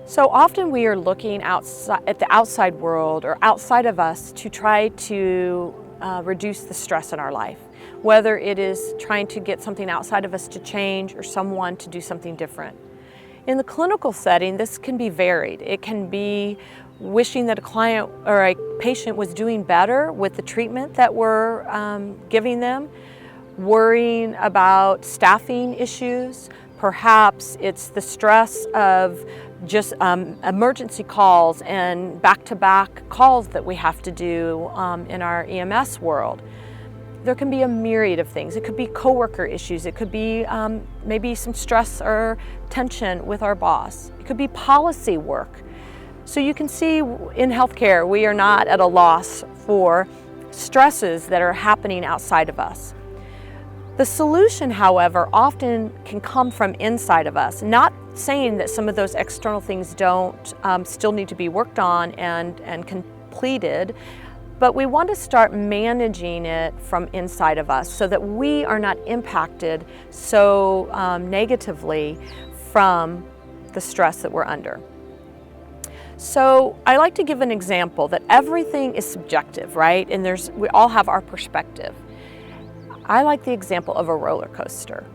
So often we are looking outside at the outside world or outside of us to try to reduce the stress in our life, whether it is trying to get something outside of us to change or someone to do something different. In the clinical setting, this can be varied. It can be wishing that a client or a patient was doing better with the treatment that we're giving them, worrying about staffing issues. Perhaps it's the stress of just emergency calls and back-to-back calls that we have to do in our EMS world. There can be a myriad of things. It could be coworker issues. It could be maybe some stress or tension with our boss. It could be policy work. So you can see in healthcare, we are not at a loss for stresses that are happening outside of us. The solution, however, often can come from inside of us. Not saying that some of those external things don't still need to be worked on and completed, but we want to start managing it from inside of us so that we are not impacted so negatively from the stress that we're under. So I like to give an example that everything is subjective, right? And we all have our perspective. I like the example of a roller coaster.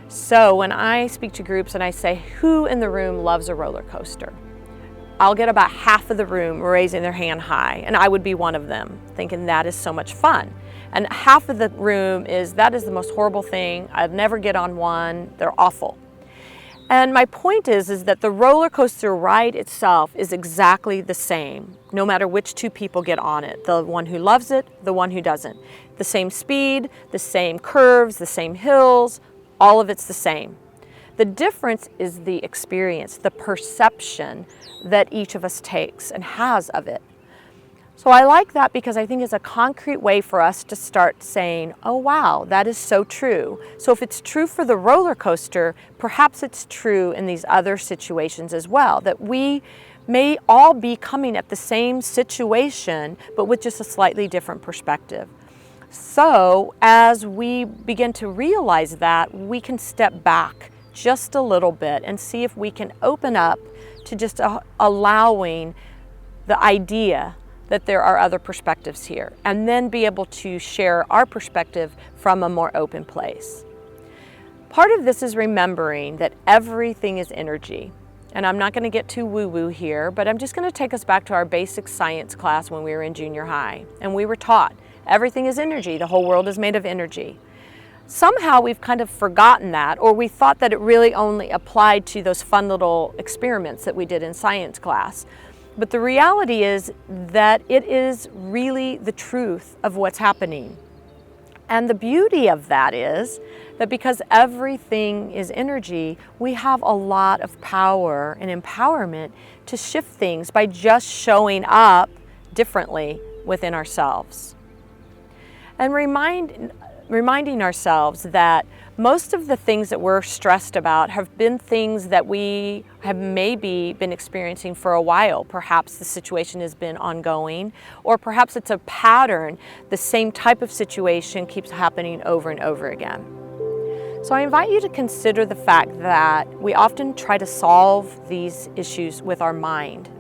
So when I speak to groups and I say, who in the room loves a roller coaster? I'll get about half of the room raising their hand high, and I would be one of them, thinking that is so much fun. And half of the room that is the most horrible thing. I'd never get on one. They're awful. And my point is that the roller coaster ride itself is exactly the same, no matter which two people get on it, the one who loves it, the one who doesn't. The same speed, the same curves, the same hills, all of it's the same. The difference is the experience, the perception that each of us takes and has of it. So I like that because I think it's a concrete way for us to start saying, oh wow, that is so true. So if it's true for the roller coaster, perhaps it's true in these other situations as well, that we may all be coming at the same situation, but with just a slightly different perspective. So as we begin to realize that, we can step back just a little bit and see if we can open up to just allowing the idea that there are other perspectives here, and then be able to share our perspective from a more open place. Part of this is remembering that everything is energy. And I'm not going to get too woo-woo here, but I'm just going to take us back to our basic science class when we were in junior high. And we were taught everything is energy. The whole world is made of energy. Somehow we've kind of forgotten that, or we thought that it really only applied to those fun little experiments that we did in science class. But the reality is that it is really the truth of what's happening. And the beauty of that is that because everything is energy, we have a lot of power and empowerment to shift things by just showing up differently within ourselves. And reminding ourselves that most of the things that we're stressed about have been things that we have maybe been experiencing for a while. Perhaps the situation has been ongoing, or perhaps it's a pattern. The same type of situation keeps happening over and over again. So I invite you to consider the fact that we often try to solve these issues with our mind,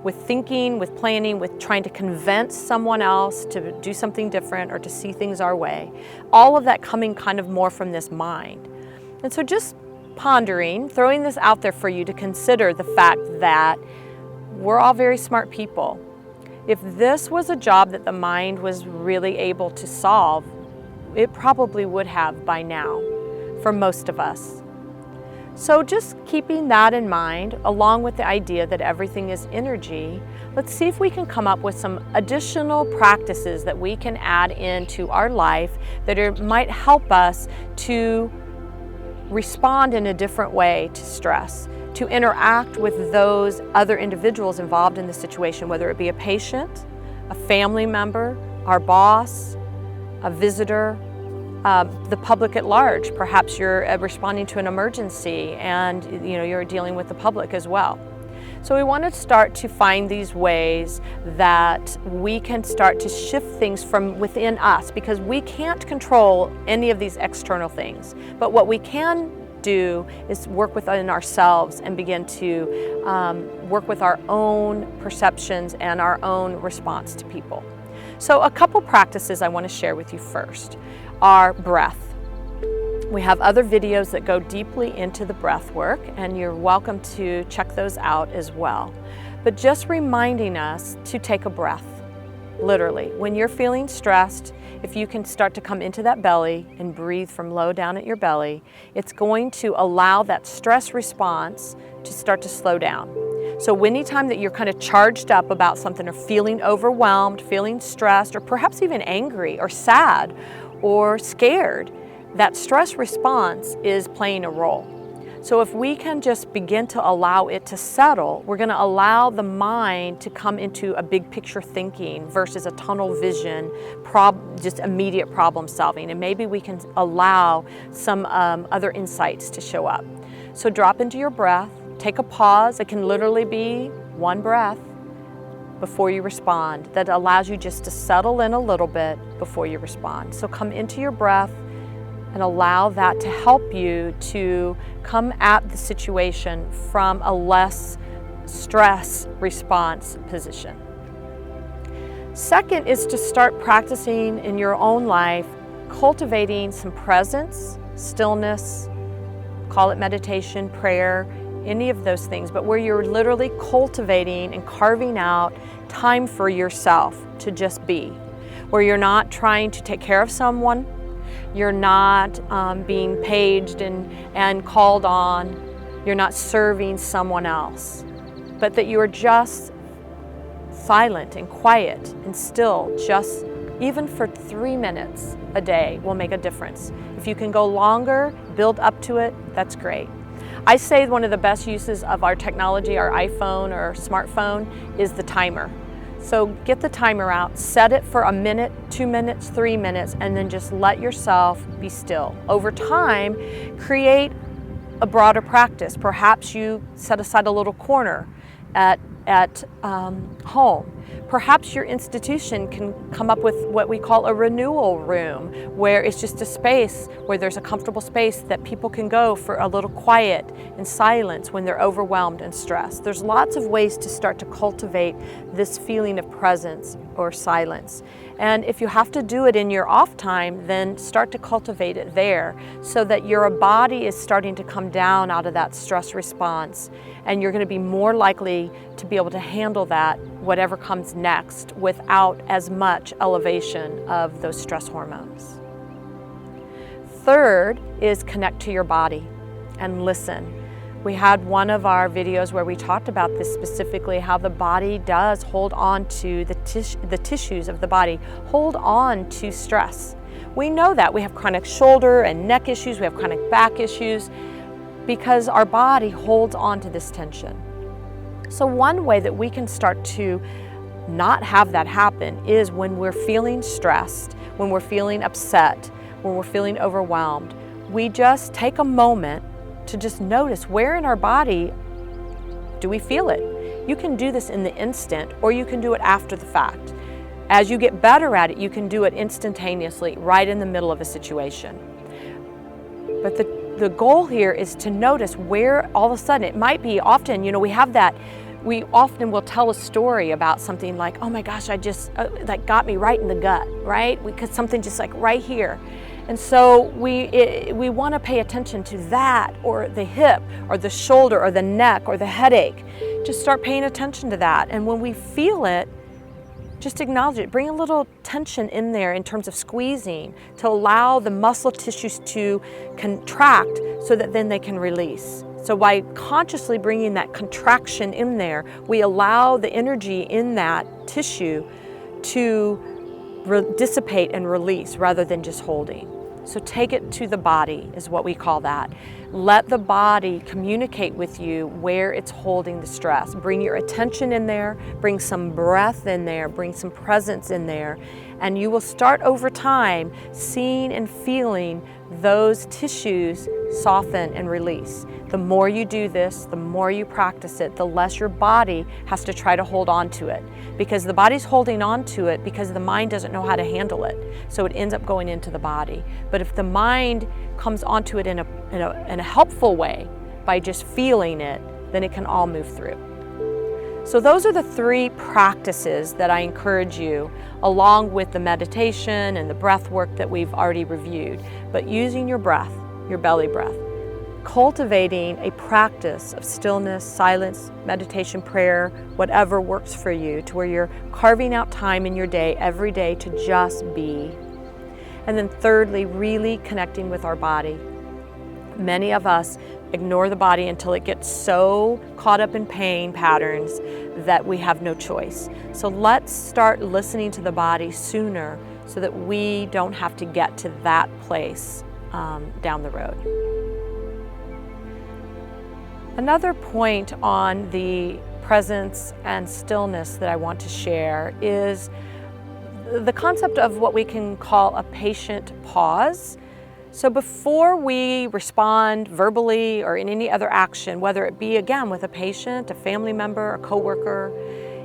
with thinking, with planning, with trying to convince someone else to do something different or to see things our way. All of that coming kind of more from this mind. And so just pondering, throwing this out there for you to consider the fact that we're all very smart people. If this was a job that the mind was really able to solve, it probably would have by now for most of us. So just keeping that in mind, along with the idea that everything is energy, let's see if we can come up with some additional practices that we can add into our life that might help us to respond in a different way to stress, to interact with those other individuals involved in the situation, whether it be a patient, a family member, our boss, a visitor, the public at large. Perhaps you're responding to an emergency and you're dealing with the public as well. So we want to start to find these ways that we can start to shift things from within us, because we can't control any of these external things. But what we can do is work within ourselves and begin to work with our own perceptions and our own response to people. So a couple practices I want to share with you first are breath. We have other videos that go deeply into the breath work, and you're welcome to check those out as well. But just reminding us to take a breath, literally. When you're feeling stressed, if you can start to come into that belly and breathe from low down at your belly, it's going to allow that stress response to start to slow down. So anytime that you're kind of charged up about something or feeling overwhelmed, feeling stressed, or perhaps even angry or sad or scared, that stress response is playing a role. So if we can just begin to allow it to settle, we're going to allow the mind to come into a big picture thinking versus a tunnel vision, just immediate problem solving. And maybe we can allow some other insights to show up. So drop into your breath, take a pause. It can literally be one breath before you respond. That allows you just to settle in a little bit before you respond. So come into your breath and allow that to help you to come at the situation from a less stress response position. Second is to start practicing in your own life, cultivating some presence, stillness, call it meditation, prayer, any of those things, but where you're literally cultivating and carving out time for yourself to just be, where you're not trying to take care of someone, you're not being paged and called on, you're not serving someone else, but that you are just silent and quiet and still, just even for 3 minutes a day will make a difference. If you can go longer, build up to it, that's great. I say one of the best uses of our technology, our iPhone or smartphone, is the timer. So get the timer out, set it for 1 minute, 2 minutes, 3 minutes, and then just let yourself be still. Over time, create a broader practice. Perhaps you set aside a little corner at home. Perhaps your institution can come up with what we call a renewal room, where it's just a space where there's a comfortable space that people can go for a little quiet and silence when they're overwhelmed and stressed. There's lots of ways to start to cultivate this feeling of presence or silence. And if you have to do it in your off time, then start to cultivate it there so that your body is starting to come down out of that stress response, and you're going to be more likely to be able to handle that, whatever comes next, without as much elevation of those stress hormones. Third is connect to your body and listen. We had one of our videos where we talked about this specifically, how the body does hold on to the tissues of the body, hold on to stress. We know that we have chronic shoulder and neck issues, we have chronic back issues, because our body holds on to this tension. So one way that we can start to not have that happen is when we're feeling stressed, when we're feeling upset, when we're feeling overwhelmed, we just take a moment to just notice where in our body do we feel it. You can do this in the instant, or you can do it after the fact. As you get better at it, you can do it instantaneously, right in the middle of a situation. But the goal here is to notice where all of a sudden, it might be often, we often will tell a story about something like, oh my gosh, that got me right in the gut, right? Because something just like right here. And so we want to pay attention to that, or the hip, or the shoulder, or the neck, or the headache. Just start paying attention to that. And when we feel it, just acknowledge it. Bring a little tension in there in terms of squeezing to allow the muscle tissues to contract so that then they can release. So by consciously bringing that contraction in there, we allow the energy in that tissue to dissipate and release rather than just holding. So take it to the body is what we call that. Let the body communicate with you where it's holding the stress. Bring your attention in there, bring some breath in there, bring some presence in there, and you will start over time seeing and feeling those tissues soften and release. The more you do this, the more you practice it, the less your body has to try to hold on to it, because the body's holding on to it because the mind doesn't know how to handle it. So it ends up going into the body. But if the mind comes onto it in a helpful way by just feeling it, then it can all move through. So those are the 3 practices that I encourage you, along with the meditation and the breath work that we've already reviewed. But using your breath, your belly breath, cultivating a practice of stillness, silence, meditation, prayer, whatever works for you, to where you're carving out time in your day, every day, to just be. And then thirdly, really connecting with our body. Many of us ignore the body until it gets so caught up in pain patterns that we have no choice. So let's start listening to the body sooner so that we don't have to get to that place down the road. Another point on the presence and stillness that I want to share is the concept of what we can call a patient pause. So before we respond verbally or in any other action, whether it be again with a patient, a family member, a coworker,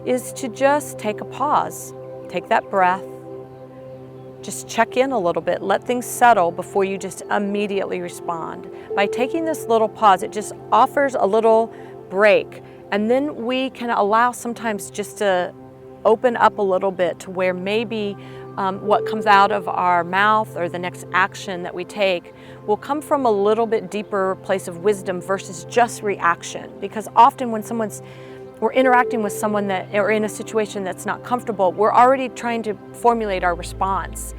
is to just take a pause, take that breath, just check in a little bit, let things settle before you just immediately respond. By taking this little pause, it just offers a little break, and then we can allow sometimes just to open up a little bit to where maybe what comes out of our mouth or the next action that we take will come from a little bit deeper place of wisdom versus just reaction. Because often when we're interacting with someone that, or in a situation that's not comfortable, we're already trying to formulate our response.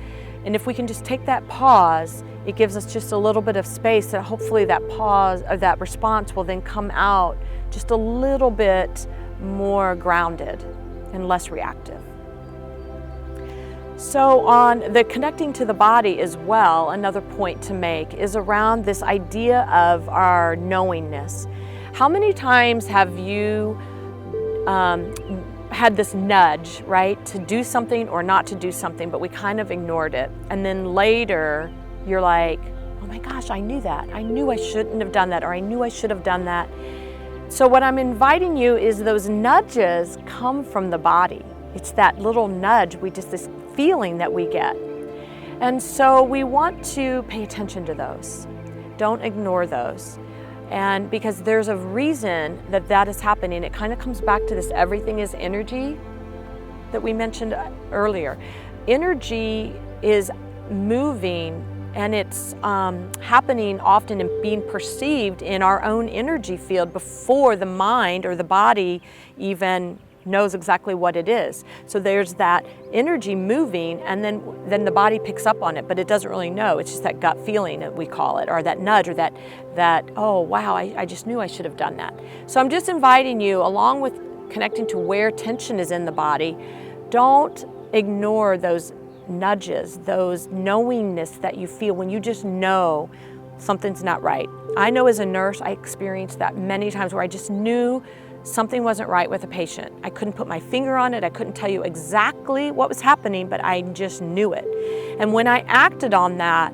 And if we can just take that pause, it gives us just a little bit of space that hopefully that pause or that response will then come out just a little bit more grounded and less reactive. So on the connecting to the body as well, another point to make is around this idea of our knowingness. How many times have you had this nudge, right, to do something or not to do something, but we kind of ignored it. And then later you're like, oh my gosh, I knew that. I knew I shouldn't have done that, or I knew I should have done that. So what I'm inviting you is those nudges come from the body. It's that little nudge, this feeling that we get. And so we want to pay attention to those. Don't ignore those. And because there's a reason that is happening, it kind of comes back to this everything is energy that we mentioned earlier. Energy is moving, and it's happening often and being perceived in our own energy field before the mind or the body even knows exactly what it is. So there's that energy moving, and then the body picks up on it, but it doesn't really know. It's just that gut feeling that we call it, or that nudge, or that oh wow, I just knew I should have done that. So I'm just inviting you, along with connecting to where tension is in the body, don't ignore those nudges, those knowingness that you feel when you just know something's not right. I know as a nurse, I experienced that many times where I just knew something wasn't right with a patient. I couldn't put my finger on it. I couldn't tell you exactly what was happening, but I just knew it. And when I acted on that,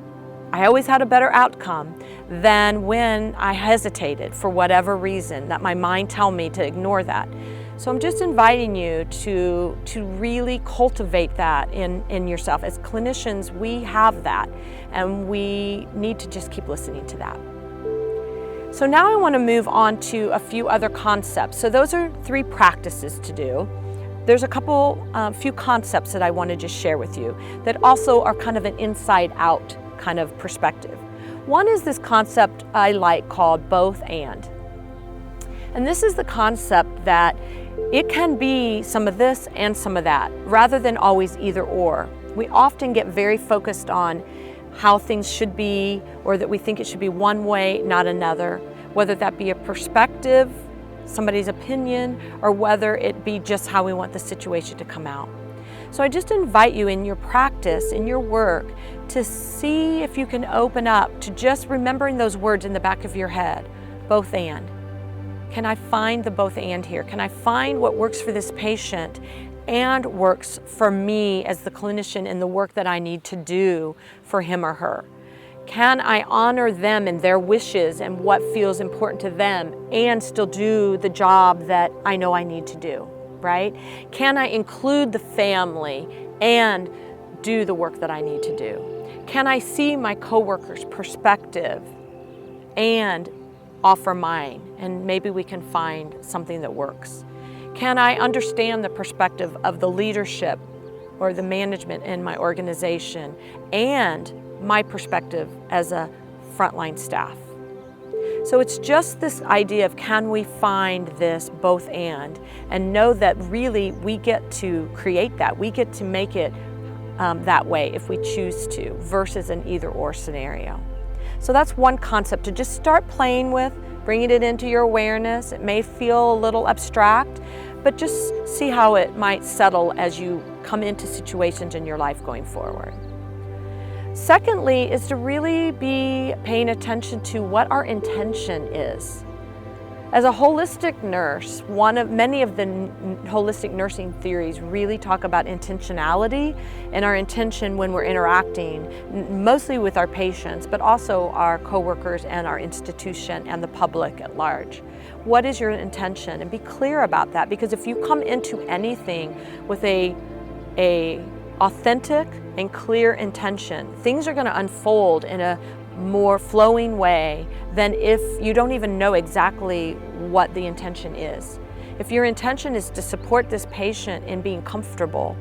I always had a better outcome than when I hesitated for whatever reason, that my mind told me to ignore that. So I'm just inviting you to really cultivate that in yourself. As clinicians, we have that, and we need to just keep listening to that. So now I want to move on to a few other concepts. So those are 3 practices to do. There's a few concepts that I want to just share with you that also are kind of an inside out kind of perspective. One is this concept I like called both and. And this is the concept that it can be some of this and some of that, rather than always either or. We often get very focused on how things should be, or that we think it should be one way, not another, whether that be a perspective, somebody's opinion, or whether it be just how we want the situation to come out. So I just invite you in your practice, in your work, to see if you can open up to just remembering those words in the back of your head, both and. Can I find the both and here? Can I find what works for this patient and works for me as the clinician in the work that I need to do for him or her? Can I honor them and their wishes and what feels important to them and still do the job that I know I need to do, right? Can I include the family and do the work that I need to do? Can I see my coworker's perspective and offer mine? And maybe we can find something that works. Can I understand the perspective of the leadership or the management in my organization and my perspective as a frontline staff? So it's just this idea of, can we find this both and know that really we get to create that. We get to make it that way if we choose to, versus an either or scenario. So that's one concept to just start playing with, bringing it into your awareness. It may feel a little abstract, but just see how it might settle as you come into situations in your life going forward. Secondly is to really be paying attention to what our intention is. As a holistic nurse, many of the holistic nursing theories really talk about intentionality and our intention when we're interacting, mostly with our patients, but also our coworkers and our institution and the public at large. What is your intention? And be clear about that, because if you come into anything with a authentic and clear intention, things are going to unfold in a more flowing way than if you don't even know exactly what the intention is. If your intention is to support this patient in being comfortable,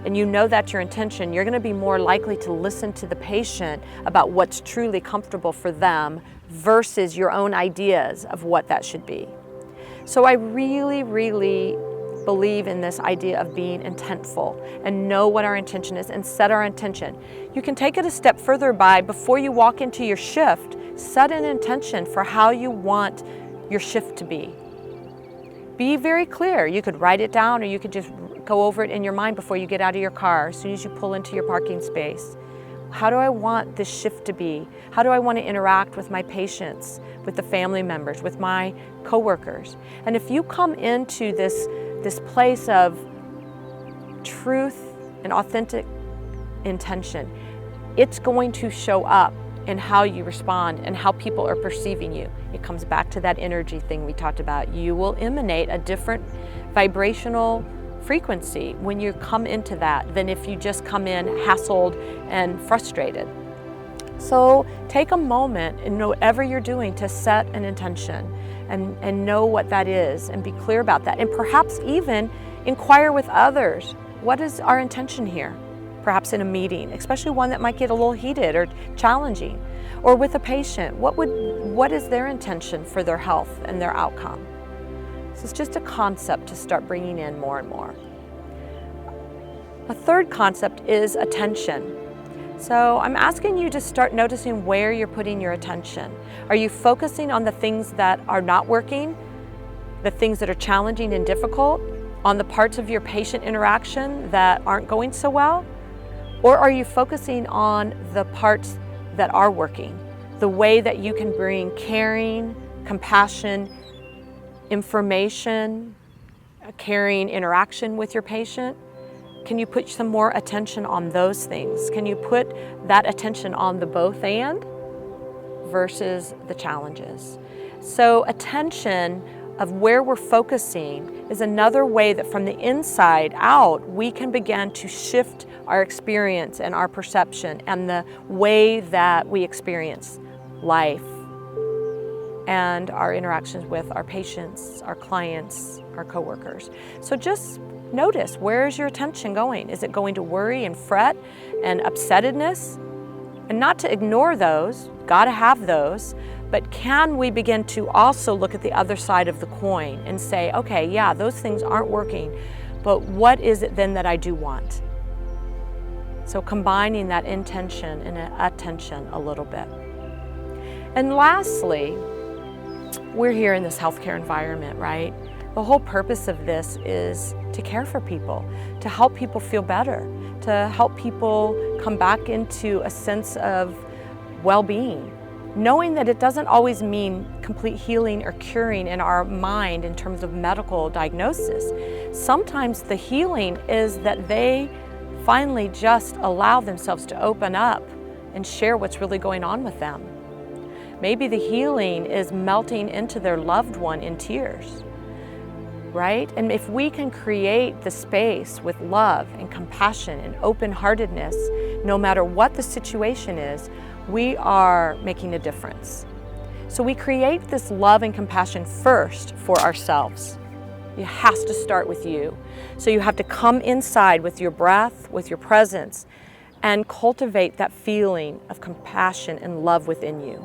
and you know that's your intention, you're going to be more likely to listen to the patient about what's truly comfortable for them versus your own ideas of what that should be. So I really, really believe in this idea of being intentful and know what our intention is and set our intention. You can take it a step further by, before you walk into your shift, set an intention for how you want your shift to be. Be very clear. You could write it down, or you could just go over it in your mind before you get out of your car, as soon as you pull into your parking space. How do I want this shift to be? How do I want to interact with my patients, with the family members, with my coworkers? And if you come into this place of truth and authentic intention, it's going to show up in how you respond and how people are perceiving you. It comes back to that energy thing we talked about. You will emanate a different vibrational frequency when you come into that than if you just come in hassled and frustrated. So take a moment in whatever you're doing to set an intention and know what that is and be clear about that. And perhaps even inquire with others, what is our intention here? Perhaps in a meeting, especially one that might get a little heated or challenging, or with a patient, what is their intention for their health and their outcome? So it's just a concept to start bringing in more and more. A third concept is attention. So I'm asking you to start noticing where you're putting your attention. Are you focusing on the things that are not working, the things that are challenging and difficult, on the parts of your patient interaction that aren't going so well? Or are you focusing on the parts that are working, the way that you can bring caring, compassion, information, caring interaction with your patient? Can you put some more attention on those things? Can you put that attention on the both and versus the challenges? So attention of where we're focusing is another way that from the inside out, we can begin to shift our experience and our perception and the way that we experience life and our interactions with our patients, our clients, our coworkers. So just notice, where is your attention going? Is it going to worry and fret and upsettedness? And not to ignore those, gotta have those, but can we begin to also look at the other side of the coin and say, okay, yeah, those things aren't working, but what is it then that I do want? So combining that intention and attention a little bit. And lastly, we're here in this healthcare environment, right? The whole purpose of this is to care for people, to help people feel better, to help people come back into a sense of well-being, knowing that it doesn't always mean complete healing or curing in our mind in terms of medical diagnosis. Sometimes the healing is that they finally just allow themselves to open up and share what's really going on with them. Maybe the healing is melting into their loved one in tears, right? And if we can create the space with love and compassion and open-heartedness, no matter what the situation is, we are making a difference. So we create this love and compassion first for ourselves. It has to start with you. So you have to come inside with your breath, with your presence, and cultivate that feeling of compassion and love within you.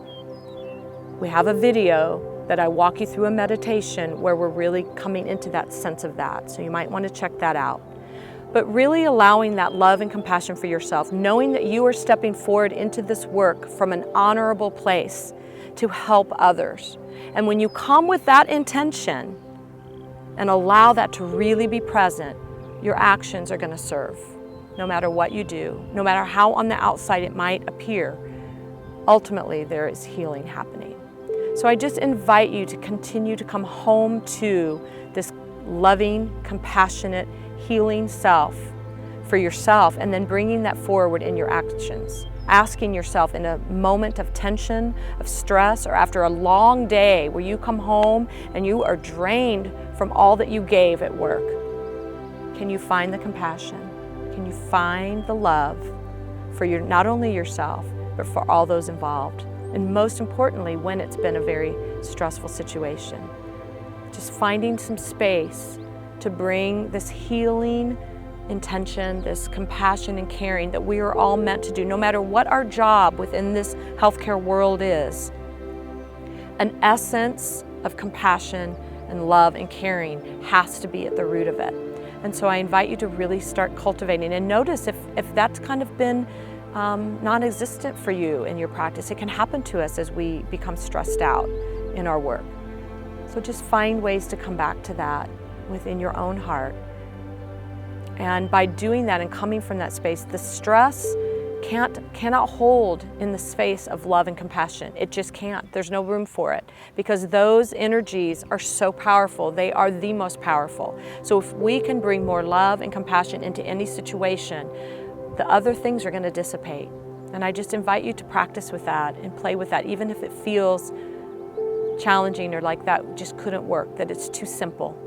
We have a video that I walk you through a meditation where we're really coming into that sense of that. So you might want to check that out. But really allowing that love and compassion for yourself, knowing that you are stepping forward into this work from an honorable place to help others. And when you come with that intention and allow that to really be present, your actions are going to serve. No matter what you do, no matter how on the outside it might appear, ultimately there is healing happening. So I just invite you to continue to come home to this loving, compassionate, healing self for yourself, and then bringing that forward in your actions. Asking yourself in a moment of tension, of stress, or after a long day where you come home and you are drained from all that you gave at work, can you find the compassion? Can you find the love for not only yourself, but for all those involved? And most importantly, when it's been a very stressful situation. Just finding some space to bring this healing intention, this compassion and caring that we are all meant to do, no matter what our job within this healthcare world is. An essence of compassion and love and caring has to be at the root of it. And so I invite you to really start cultivating, and notice if that's kind of been non-existent for you in your practice. It can happen to us as we become stressed out in our work. So just find ways to come back to that within your own heart. And by doing that and coming from that space, the stress cannot hold in the space of love and compassion. It just can't. There's no room for it, because those energies are so powerful. They are the most powerful. So if we can bring more love and compassion into any situation, the other things are going to dissipate. And I just invite you to practice with that and play with that, even if it feels challenging or like that just couldn't work, that it's too simple.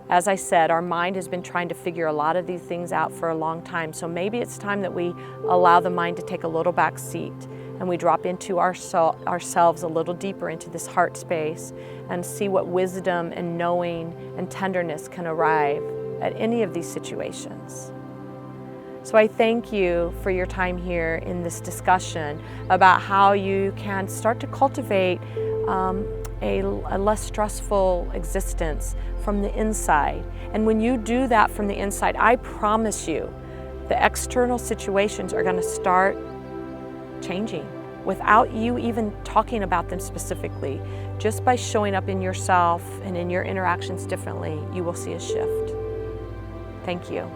As I said, our mind has been trying to figure a lot of these things out for a long time. So maybe it's time that we allow the mind to take a little back seat and we drop into ourselves a little deeper into this heart space and see what wisdom and knowing and tenderness can arrive at any of these situations. So I thank you for your time here in this discussion about how you can start to cultivate a less stressful existence from the inside. And when you do that from the inside, I promise you, the external situations are going to start changing without you even talking about them specifically. Just by showing up in yourself and in your interactions differently, you will see a shift. Thank you.